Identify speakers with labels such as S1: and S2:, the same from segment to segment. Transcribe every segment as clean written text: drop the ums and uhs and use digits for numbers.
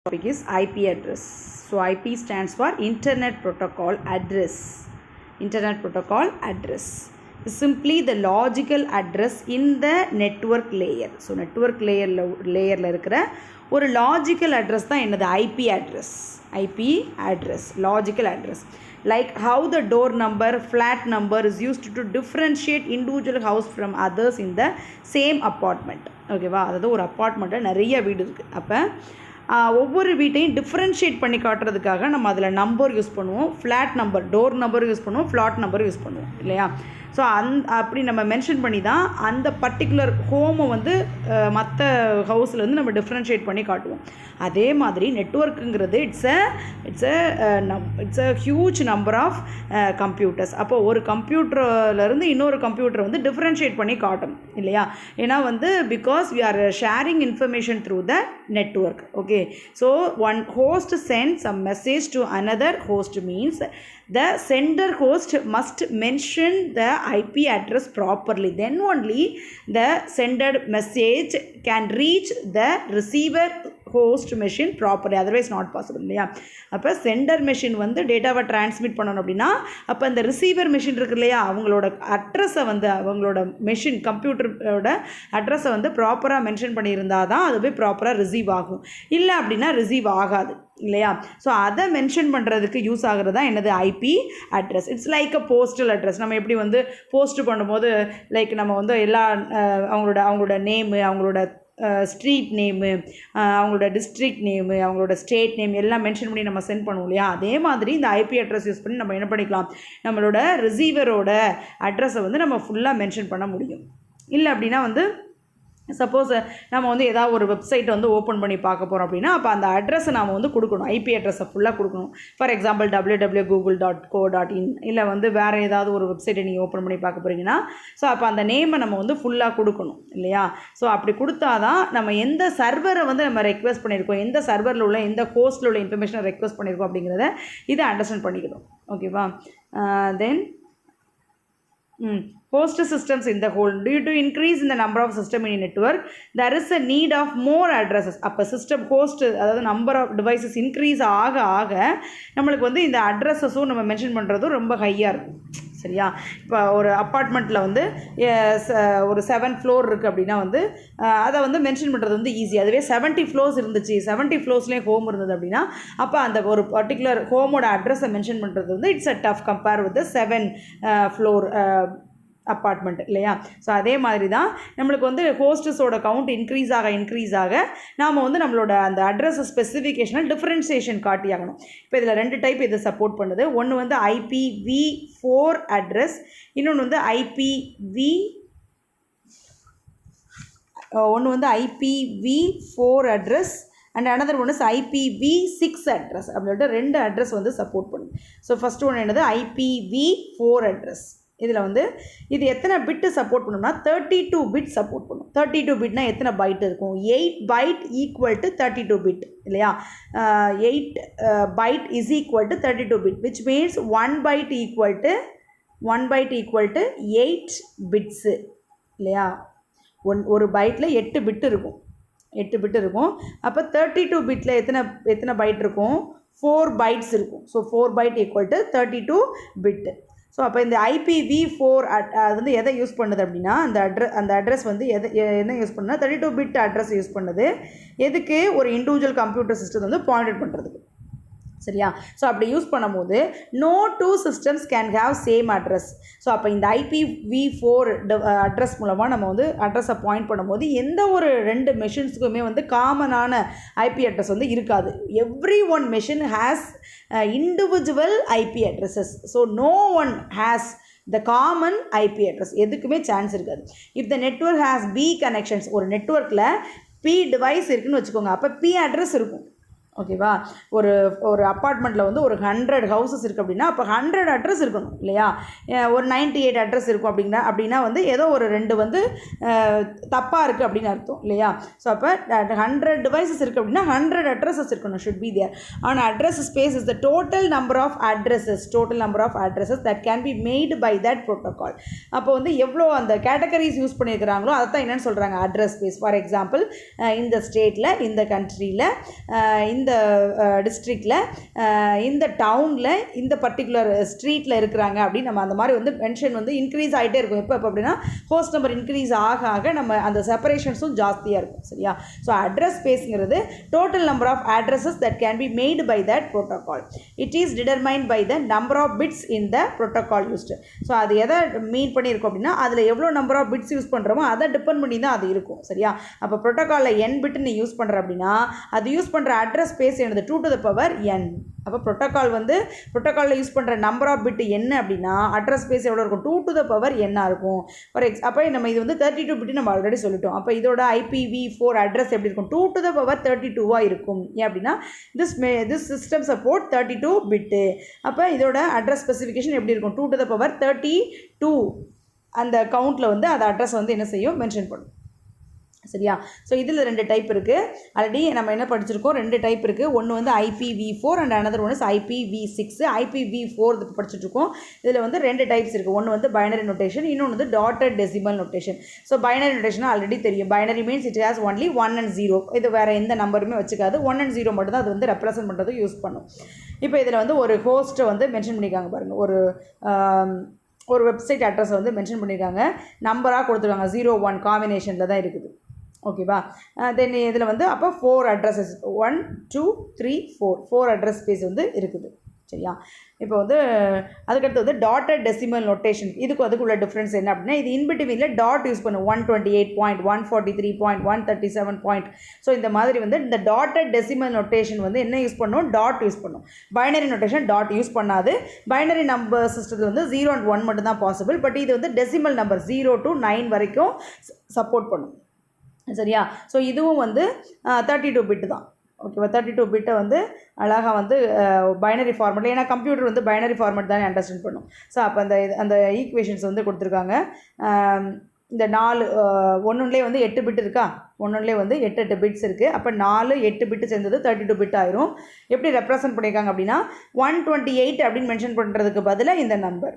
S1: Topic is IP address. So IP stands for Internet Protocol Address. Internet Protocol Address is simply the logical address in the network layer. So network layer இருக்கிற ஒரு logical address தான் என்னது IP address. IP address, logical address. Like how the door number, flat number is used to differentiate individual house from others in the same apartment. ஓகேவா, அதாவது ஒரு அப்பார்ட்மெண்ட்டில் நிறைய வீடு இருக்குது. அப்போ ஒவ்வொரு வீட்டையும் டிஃப்ரென்ஷியேட் பண்ணி காட்டுறதுக்காக நம்ம அதில் நம்பர் யூஸ் பண்ணுவோம், flat number, door number use பண்ணுவோம், ஃப்ளாட் நம்பர் யூஸ் பண்ணுவோம் இல்லையா. ஸோ அப்படி நம்ம மென்ஷன் பண்ணி தான் அந்த பர்டிகுலர் ஹோமை வந்து மற்ற ஹவுஸில் வந்து நம்ம டிஃப்ரென்ஷியேட் பண்ணி காட்டுவோம். அதே மாதிரி நெட்வொர்க்குங்கிறது it's a huge number of computers. அப்போ ஒரு கம்ப்யூட்டர்லேருந்து இன்னொரு கம்ப்யூட்டரை வந்து டிஃப்ரென்ஷியேட் பண்ணி காட்டணும் இல்லையா. ஏன்னா வந்து because we are sharing information through the network. Okay, so one host sends a message to another host means the sender host must mention the IP address properly, then only the sender message can reach the receiver host machine properly, otherwise not possible இல்லையா. அப்போ centre machine வந்து டேட்டாவை transmit பண்ணணும் அப்படின்னா அப்போ அந்த receiver machine இருக்கு இல்லையா, அவங்களோட அட்ரஸை வந்து அவங்களோட மெஷின் கம்ப்யூட்டரோட அட்ரஸை வந்து ப்ராப்பராக மென்ஷன் பண்ணியிருந்தால் தான் அது போய் ப்ராப்பராக ரிசீவ் ஆகும், இல்லை அப்படின்னா ரிசீவ் ஆகாது இல்லையா. ஸோ அதை மென்ஷன் பண்ணுறதுக்கு யூஸ் ஆகிறது தான் என்னது IP address. It's like a postal address. நம்ம எப்படி வந்து போஸ்ட் பண்ணும்போது லைக் நம்ம வந்து எல்லா அவங்களோட நேமு, அவங்களோட ஸ்ட்ரீட் நேமு, அவங்களோட டிஸ்ட்ரிக்ட் நேமு, அவங்களோட ஸ்டேட் நேம் எல்லாம் மென்ஷன் பண்ணி நம்ம சென்ட் பண்ணுவோம் இல்லையா. அதே மாதிரி இந்த ஐபி அட்ரஸ் யூஸ் பண்ணி நம்ம என்ன பண்ணிக்கலாம், நம்மளோட ரிசீவரோட அட்ரஸை வந்து நம்ம ஃபுல்லாக மென்ஷன் பண்ண முடியும். இல்லை அப்படின்னா வந்து சப்போஸ் நம்ம வந்து ஏதாவது ஒரு வெப்சைட்டை வந்து ஓப்பன் பண்ணி பார்க்க போகிறோம் அப்படின்னா அப்போ அந்த அட்ரஸை நாம் வந்து கொடுக்கணும், ஐபி அட்ரஸை ஃபுல்லாக கொடுக்கணும். ஃபார் எக்ஸாம்பிள் www.google.co.in இல்லை வந்து வேறு ஏதாவது ஒரு வெப்சைட்டை நீங்கள் ஓப்பன் பண்ணி பார்க்க போகிறீங்கன்னா ஸோ அப்போ அந்த நேமை நம்ம வந்து ஃபுல்லாக கொடுக்கணும் இல்லையா. ஸோ அப்படி கொடுத்தா தான் நம்ம எந்த சர்வரை வந்து நம்ம ரெக்வெஸ்ட் பண்ணியிருக்கோம், எந்த சர்வரில் உள்ள எந்த ஹோஸ்ட்டில் உள்ள இன்ஃபர்மேஷனை ரெக்வெஸ்ட் பண்ணியிருக்கோம் அப்படிங்கிறத இதை அண்டர்ஸ்டாண்ட் பண்ணிக்கணும். ஓகேவா. தென் host systems in the whole, due to increase in the number of system in a network there is a need of more addresses. அப்போ சிஸ்டம் ஹோஸ்ட் அதாவது நம்பர் ஆஃப் டிவைசஸ் இன்க்ரீஸ் ஆக ஆக நம்மளுக்கு வந்து இந்த அட்ரஸஸும் நம்ம மென்ஷன் பண்ணுறதும் ரொம்ப ஹையாக இருக்கும் சரியா. இப்போ ஒரு அப்பார்ட்மெண்ட்டில் வந்து ஒரு 7 ஃப்ளோர் இருக்குது அப்படின்னா வந்து அதை வந்து மென்ஷன் பண்ணுறது வந்து ஈஸி. அதுவே 70 ஃப்ளோர்ஸ் இருந்துச்சு, 70 ஃப்ளோர்ஸ்லேயும் ஹோம் இருந்தது அப்படின்னா அப்போ அந்த ஒரு பர்டிகுலர் ஹோமோட அட்ரஸை மென்ஷன் பண்ணுறது வந்து it's a tough compare with 7 floor apartment இல்லையா. ஸோ அதே மாதிரி தான் நம்மளுக்கு வந்து ஹோஸ்டஸோட கவுண்ட் இன்க்ரீஸ் ஆக நாம் வந்து நம்மளோட அந்த அட்ரஸ் ஸ்பெசிஃபிகேஷனை டிஃப்ரென்சியேஷன் காட்டியாகணும். இப்போ இதில் 2 டைப் இது சப்போர்ட் பண்ணுது. ஒன்று வந்து IPv4 அட்ரஸ், இன்னொன்று வந்து IPv4 address and another one is IPv6 address அப்படின்ட்டு 2 அட்ரஸ் வந்து சப்போர்ட் பண்ணுது. ஸோ ஃபஸ்ட் ஒன்று என்னது IPv4 அட்ரஸ். இதில் வந்து இது எத்தனை பிட்டு சப்போர்ட் பண்ணணும்னா 32 பிட் சப்போர்ட் பண்ணும். 32 பிட்னா எத்தனை பைட் இருக்கும், 8 பைட் ஈக்குவல் டு 32 பிட் இல்லையா. 8 byte is equal to 32 bit which means 1 byte equal to 8 bits இல்லையா. ஒரு பைட்டில் 8 பிட்டு இருக்கும், 8 பிட்டு இருக்கும். அப்போ 32 பிட்டில் எத்தனை பைட் இருக்கும், 4 பைட்ஸ் இருக்கும். So 4 byte equal to 32 bit. So அப்போ இந்த IPv4 அது வந்து எதை யூஸ் பண்ணுது அப்படின்னா அந்த அட்ரஸ் வந்து என்ன யூஸ் பண்ணுன்னா 32 பிட் அட்ரஸ் யூஸ் பண்ணுது. எதுக்கு, ஒரு இண்டிவிஜுவல் கம்ப்யூட்டர் சிஸ்டம் வந்து பாயிண்ட் பண்ணுறதுக்கு சரியா. ஸோ அப்படி யூஸ் பண்ணும்போது no two systems can have same address. So அப்போ இந்த IPv4 அட்ரஸ் மூலமாக நம்ம வந்து அட்ரஸை பாயிண்ட் பண்ணும்போது எந்த ஒரு 2 மெஷின்ஸுக்குமே வந்து காமனான ஐபி அட்ரஸ் வந்து இருக்காது. Every one machine has individual IP addresses. So no one has the common IP address. எதுக்குமே சான்ஸ் இருக்காது. if the network has B connections, ஒரு நெட்வொர்க்கில் P டிவைஸ் இருக்குன்னு வச்சுக்கோங்க, அப்போ P அட்ரஸ் இருக்கும். ஓகேவா. ஒரு அப்பார்ட்மெண்ட்டில் வந்து ஒரு 100 ஹவுசஸ் இருக்குது அப்படின்னா அப்போ 100 அட்ரஸ் இருக்கணும் இல்லையா. ஒரு 98 அட்ரஸ் இருக்கும் அப்படின்னா வந்து ஏதோ ஒரு 2 வந்து தப்பாக இருக்குது அப்படின்னு அர்த்தம் இல்லையா. ஸோ அப்போ 100 டிவைசஸ் இருக்குது அப்படின்னா 100 அட்ரஸஸ் இருக்கணும், ஷுட் பி தேர். ஆனால் address space is the total number of addresses that can be made by that protocol. அப்போ வந்து எவ்வளோ அந்த கேட்டகரிஸ் யூஸ் பண்ணியிருக்கிறாங்களோ அதை தான் என்னென்னு சொல்கிறாங்க அட்ரஸ் ஸ்பேஸ். ஃபார் எக்ஸாம்பிள் இந்த ஸ்டேட்டில், இந்த கண்ட்ரியில், இந்த இந்த டிஸ்ட்ரிக்டில் இந்த டவுனில் இந்த பர்டிகுலர் ஸ்ட்ரீட்டில் இருக்கிறாங்க அப்படின்னு நம்ம அந்த மாதிரி வந்து மென்ஷன் வந்து இன்க்ரீஸ் ஆகிட்டே இருக்கும். எப்போ அப்படின்னா ஹோஸ்ட் நம்பர் இன்க்ரீஸ் ஆக ஆக நம்ம அந்த செப்பரேஷன்ஸும் ஜாஸ்தியாக இருக்கும். சரியா? ஸோ அட்ரஸ் ஸ்பேஸுங்கிறது total number of addresses that can be made by that protocol. It is determined by the number of bits in the protocol used. So அது எதை மீன் பண்ணியிருக்கோம் அப்படின்னா அதில் எவ்வளோ நம்பர் ஆஃப் பிட்ஸ் யூஸ் பண்ணுறோமோ அதை டிபெண்ட் பண்ணி தான் அது இருக்கும். சரியா? அப்போ ப்ரோட்டோகாலில் n பிட் நீ யூஸ் பண்ணுற அப்படின்னா அது யூஸ் பண்ணுற அட்ரஸ் ஸ்பேஸ் என்னது 2 to the power n. அப்போ ப்ரோட்டோகாலில் யூஸ் பண்ணுற நம்பர் ஆஃப் பிட் என்ன அப்படின்னா அட்ரஸ் ஸ்பேஸ் எவ்வளோ இருக்கும்? 2 to the power n இருக்கும். அப்போ நம்ம இது வந்து 32 பிட் நம்ம ஆல்ரெடி சொல்லிட்டோம். அப்போ இதோட IPv4 அட்ரஸ் எப்படி இருக்கும்? 2 to the power 32 இருக்கும். ஏன் அப்படின்னா திஸ் சிஸ்டம் சப்போர்ட் 32 பிட்டு. அப்போ இதோட அட்ரஸ் ஸ்பெசிஃபிகேஷன் எப்படி இருக்கும்? 2 to the power 32 அந்த கவுண்ட்டில் வந்து அந்த அட்ரஸ் வந்து என்ன செய்யும்? மென்ஷன் பண்ணும். சரியா? ஸோ இதில் 2 டைப் இருக்குது. ஆல்ரெடி நம்ம என்ன படிச்சிருக்கோம்? 2 டைப் இருக்குது. ஒன்று வந்து IPv4 and another one is IPv6. IPv4 படிச்சுட்ருக்கோம். இதில் வந்து 2 டைப்ஸ் இருக்குது. ஒன்று வந்து பைனரி நோட்டேஷன், இன்னொன்று வந்து dotted decimal notation. So binary notation already தெரியும். Binary means it has only 1 and 0. இது வேறு எந்த நம்பருமே வச்சுக்காது. 1 and 0 மட்டும் தான் அது வந்து ரெப்ரசன்ட் பண்ணுறது யூஸ் பண்ணும். இப்போ இதில் வந்து ஒரு ஹோஸ்ட்டை வந்து மென்ஷன் பண்ணியிருக்காங்க பாருங்கள். ஒரு வெப்சைட் அட்ரஸை வந்து மென்ஷன் பண்ணியிருக்காங்க. நம்பராக கொடுத்துருக்காங்க. 0-1 காம்பினேஷனில் தான் இருக்குது. ஓகேவா? தென் இதில் வந்து அப்போ 4 அட்ரஸஸ் 1 2 3 4 அட்ரஸ் ஸ்பேஸ் வந்து இருக்குது. சரியா? இப்போ வந்து அதுக்கடுத்து வந்து டாட்டட் டெசிமல் நோட்டேஷன். அதுக்குள்ள டிஃப்ரென்ஸ் என்ன அப்படின்னா இது இன்பிட்வீனில் டாட் யூஸ் பண்ணும். 128.143.137. ஸோ இந்த மாதிரி வந்து இந்த டாட்டட் டெசிமல் நோட்டேஷன் வந்து என்ன யூஸ் பண்ணும்? டாட் யூஸ் பண்ணும். பைனரி நோட்டேஷன் டாட் யூஸ் பண்ணாது. பைனரி நம்பர் சிஸ்டத்தில் வந்து 0 and 1 மட்டும் தான் பாசிபிள். பட் இது வந்து டெசிமல் நம்பர் 0 to 9 வரைக்கும் சப்போர்ட் பண்ணும். சரியா? ஸோ இதுவும் வந்து 32 பிட்டு தான். ஓகேவா? 32 பிட்டை வந்து அழகாக வந்து பைனரி ஃபார்மெட்டில், ஏன்னா கம்ப்யூட்டர் வந்து பைனரி ஃபார்மெட் தானே அண்டர்ஸ்டாண்ட் பண்ணும். ஸோ அப்போ அந்த ஈக்குவேஷன்ஸ் வந்து கொடுத்துருக்காங்க. இந்த 4 ஒன்றுலேயே வந்து 8 பிட் இருக்கா? ஒன்றுலேயே வந்து 8 பிட்ஸ் இருக்குது. அப்போ 4 8 பிட்டு சேர்ந்தது 32 பிட் ஆயிரும். எப்படி ரெப்ரசன்ட் பண்ணியிருக்காங்க அப்படின்னா 128 அப்படின்னு மென்ஷன் பண்ணுறதுக்கு பதிலாக இந்த நம்பர்,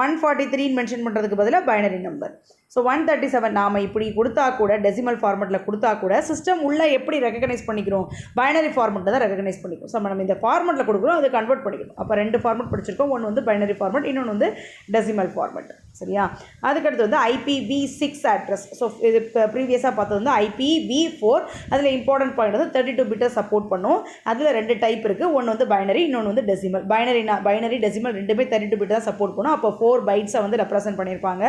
S1: 143 மென்ஷன் பண்ணுறதுக்கு பதிலாக பைனரி நம்பர். ஸோ 137 நாம் இப்படி கொடுத்தா கூட டெசிமல் ஃபார்மெட்டில் கொடுத்தா கூட சிஸ்டம் உள்ளே எப்படி ரெகக்னைஸ் பண்ணிக்கிறோம்? பைனரி ஃபார்மெட்டில் தான் ரெகக்னைஸ் பண்ணிக்கிறோம். ஸோ நம்ம இந்த ஃபார்மெட்டில் கொடுக்குறோம், அதை கன்வெர்ட் பண்ணிக்கணும். அப்போ 2 ஃபார்மெட் படிச்சிருக்கோம். ஒன்று வந்து பைனரி ஃபார்மெட், இன்னொன்று வந்து டெசிமல் ஃபார்மெட். சரியா? அதுக்கடுத்து வந்து IPv6 அட்ரஸ். ஸோ இது இப்போ ப்ரீவியஸாக பார்த்தது வந்து IPv4. அதில் இம்பார்ட்டன்ட் பாயிண்ட் வந்து 32 பிட்டை சப்போர்ட் பண்ணும். அதில் 2 டைப் இருக்குது. ஒன்று வந்து பைனரி, இன்னொன்று வந்து டெசிமல். பைனரி டெசிமல் ரெண்டுமே 32 பிட் தான் சப்போர்ட் பண்ணும். அப்போ 4 பைட்ஸை வந்து ரெப்ரசன்ட் பண்ணியிருப்பாங்க.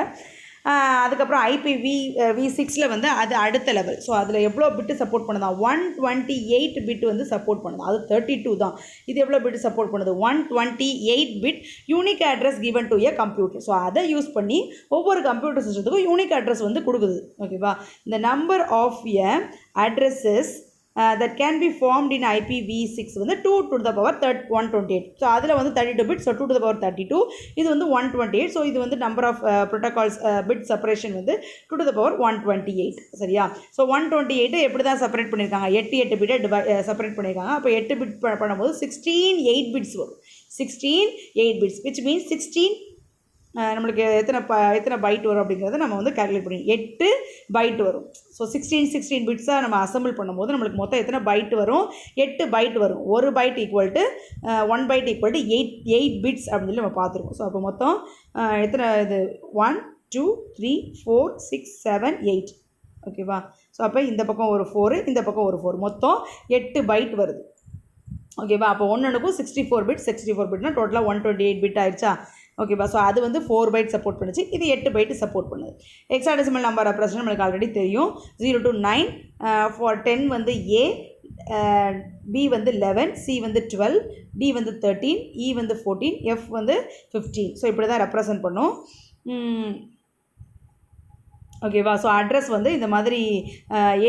S1: அதுக்கப்புறம் IPv6 வந்து அது அடுத்த லெவல். ஸோ அதில் எவ்வளோ பிட்டு சப்போர்ட் பண்ணுதா? 128 பிட் வந்து சப்போர்ட் பண்ணுது. அது 32 தான். இது எவ்வளோ பிட்டு சப்போர்ட் பண்ணுது? 128 bit unique address given to a computer. So அதை யூஸ் பண்ணி ஒவ்வொரு கம்ப்யூட்டர் சிஸ்டத்துக்கும் யூனிக் அட்ரஸ் வந்து கொடுக்குது. ஓகேவா? இந்த number of a addresses that can be formed in IPv6 வந்து 2 to the power 128. ஸோ அதில் வந்து 32 bit. So 2 to the power 32. இது வந்து 128. ஸோ இது வந்து number of protocols bit separation வந்து 2 to the power 128. சரியா? ஸோ 128 எப்படி தான் செப்பரேட் பண்ணியிருக்காங்க? 8 பிட்டை செப்பரேட் பண்ணியிருக்காங்க. அப்போ 8 பிட் பண்ணும்போது 16 8 பிட்ஸ் வரும். 16 8 பிட்ஸ் which means 16 நம்மளுக்கு எத்தனை பைட் வரும் அப்படிங்கிறத நம்ம வந்து கால்குலேட் பண்ணி 8 பைட் வரும். ஸோ 16 பிட்ஸாக நம்ம அசம்பிள் பண்ணும்போது நம்மளுக்கு மொத்தம் எத்தனை பைட் வரும்? 8 பைட் வரும். ஒரு byte equal to 1 byte equal to 8 bits அப்படின்னு சொல்லி நம்ம பார்த்துருக்கோம். ஸோ அப்போ மொத்தம் எத்தனை இது 1 2 3 4 6 7 8. ஓகேவா? ஸோ அப்போ இந்த பக்கம் ஒரு 4, இந்த பக்கம் ஒரு 4, மொத்தம் 8 பைட் வருது. ஓகேவா? அப்போ ஒன்றுக்கும் 64 பிட். 64 பிட்னா டோட்டலாக 128 பிட் ஆயிடுச்சா? ஓகேவா? ஸோ அது வந்து 4 பைட் சப்போர்ட் பண்ணுச்சு. இது 8 பைட்டு சப்போர்ட் பண்ணுது. ஹெக்ஸாடெசிமல் நம்பர் ரெப்ரசன்ட் நம்மளுக்கு ஆல்ரெடி தெரியும். 0 to 9. ஃபார் 10 வந்து A, B வந்து 11, C வந்து 12, D வந்து 13, E வந்து 14, F வந்து 15. ஸோ இப்படி தான் ரெப்ரசன்ட் பண்ணும். ஓகேவா? ஸோ அட்ரஸ் வந்து இந்த மாதிரி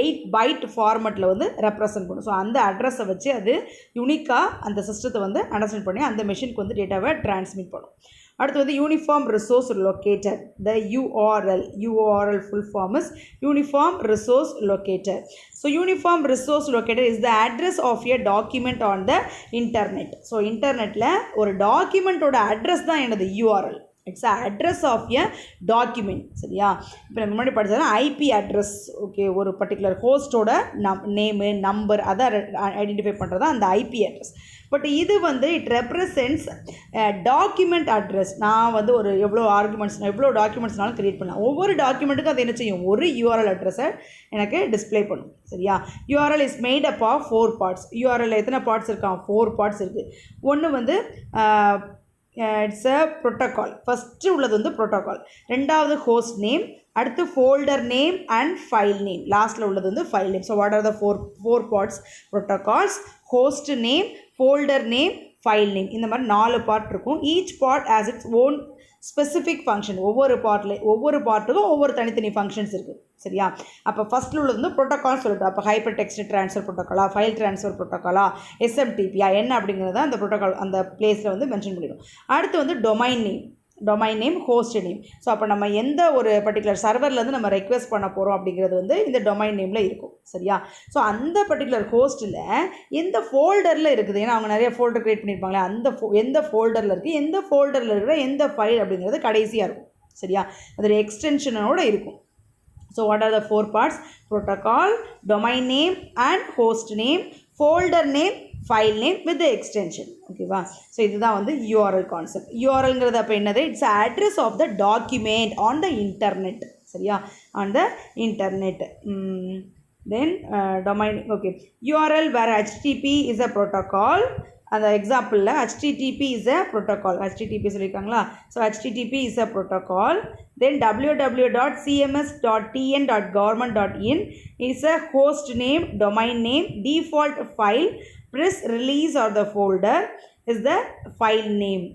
S1: 8 பைட் ஃபார்மெட்டில் வந்து ரெப்ரசன்ட் பண்ணும். ஸோ அந்த அட்ரஸை வச்சு அது யூனிக்காக அந்த சிஸ்டத்தை வந்து அண்டர்ஸ்டாண்ட் பண்ணி அந்த மெஷினுக்கு வந்து டேட்டாவை டிரான்ஸ்மிட் பண்ணும். அடுத்து வந்து uniform resource locator. The URL full form is Uniform Resource Locator. So Uniform Resource Locator is the address of a document on the internet. So internetல ஒரு டாக்குமெண்ட்டோட அட்ரஸ் தான் என்னது URL. It's address of a document. சரியா? இப்போ நம்ம முன்னாடி படித்தது ஐபி அட்ரஸ். ஓகே, ஒரு பர்டிகுலர் ஹோஸ்டோட நேமு நம்பர் அதை ஐடென்டிஃபை பண்ணுறது அந்த ஐபி அட்ரஸ். பட் இது வந்து இட் ரெப்ரசன்ட்ஸ் டாக்குமெண்ட் அட்ரஸ். நான் வந்து ஒரு எவ்வளோ டாக்குமெண்ட்ஸ்னாலும் க்ரியேட் பண்ணலாம். ஒவ்வொரு டாக்குமெண்ட்டுக்கும் அது என்ன செய்யும், ஒரு யூஆர்எல் அட்ரஸை எனக்கு டிஸ்பிளே பண்ணும். சரியா? URL is made up of 4 parts. URL எத்தனை பார்ட்ஸ் இருக்கான்? 4 பார்ட்ஸ் இருக்குது. ஒன்று வந்து இட்ஸ் அ ப்ரோட்டோகால். ஃபஸ்ட்டு உள்ளது வந்து ப்ரோட்டோகால், ரெண்டாவது ஹோஸ்ட் நேம், அடுத்து folder name and file name, லாஸ்ட்டில் உள்ளது வந்து file name. So what are the four parts? Protocols, host name, folder name, file name. இந்த மாதிரி 4 பார்ட் இருக்கும். Each part as its own specific function. ஒவ்வொரு பார்ட்டுக்கும் ஒவ்வொரு தனித்தனி ஃபங்க்ஷன்ஸ் இருக்குது. சரியா? அப்போ ஃபஸ்ட்டில் உள்ளது வந்து ப்ரோட்டோகால் சொல்லிட்டோம். அப்போ ஹைப்பர் டெக்ஸ்ட் ட்ரான்ஸ்ஃபர் ப்ரோட்டோகாலா, ஃபைல் ட்ரான்ஸ்ஃபர் ப்ரோட்டோகாலா, எஸ்எம்டிபியா என்ன அப்படிங்கிறத அந்த ப்ரோட்டோகால் அந்த பிளேஸில் வந்து மென்ஷன் பண்ணிடும். அடுத்து வந்து domain name, host name. So அப்போ நம்ம எந்த ஒரு பர்டிகுலர் சர்வர்லேருந்து நம்ம ரெக்வெஸ்ட் பண்ண போகிறோம் அப்படிங்கிறது வந்து இந்த டொமைன் நேமில் இருக்கும். சரியா? ஸோ அந்த பர்டிகுலர் ஹோஸ்ட்டில் எந்த ஃபோல்டரில் இருக்குது, ஏன்னா அவங்க நிறைய ஃபோல்டர் க்ரியேட் பண்ணியிருப்பாங்களே, எந்த ஃபோல்டரில் இருக்குது, எந்த ஃபோல்டரில் இருக்கிற எந்த ஃபைல் அப்படிங்கிறது கடைசியாக இருக்கும். சரியா? அதோட எக்ஸ்டென்ஷனோடு இருக்கும். So what are the 4 parts? Protocol, domain name and host name, folder name, file name with the extension. Okay va? So இதுதான் வந்து URL concept. URLங்கிறது அப்போ என்னது? It's the address of the document on the internet. சரியா? On the internet. Then domain, okay. URL where HTTP is a protocol. அந்த எக்ஸாம்பிளில் HTTP is a protocol. HTTP சொல்லியிருக்காங்களா? So HTTP is a protocol. Then www.cms.tn.government.in is a host name, domain name, default file, press release or the folder is the file name.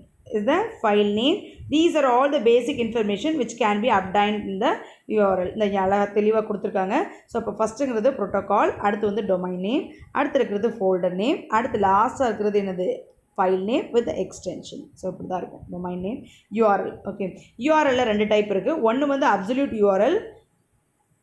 S1: These are all the basic information which can be obtained in the URL. இந்த அழகாக தெளிவாக கொடுத்துருக்காங்க. So இப்போ ஃபஸ்ட்டுங்கிறது protocol, அடுத்து வந்து domain name, அடுத்து இருக்கிறது folder name, அடுத்து லாஸ்ட்டாக இருக்கிறது என்னது? File name with extension. So இப்படி தான் இருக்கும் domain name, URL. Okay, URL 2 type இருக்குது. ஒன்று வந்து அப்சல்யூட் URL,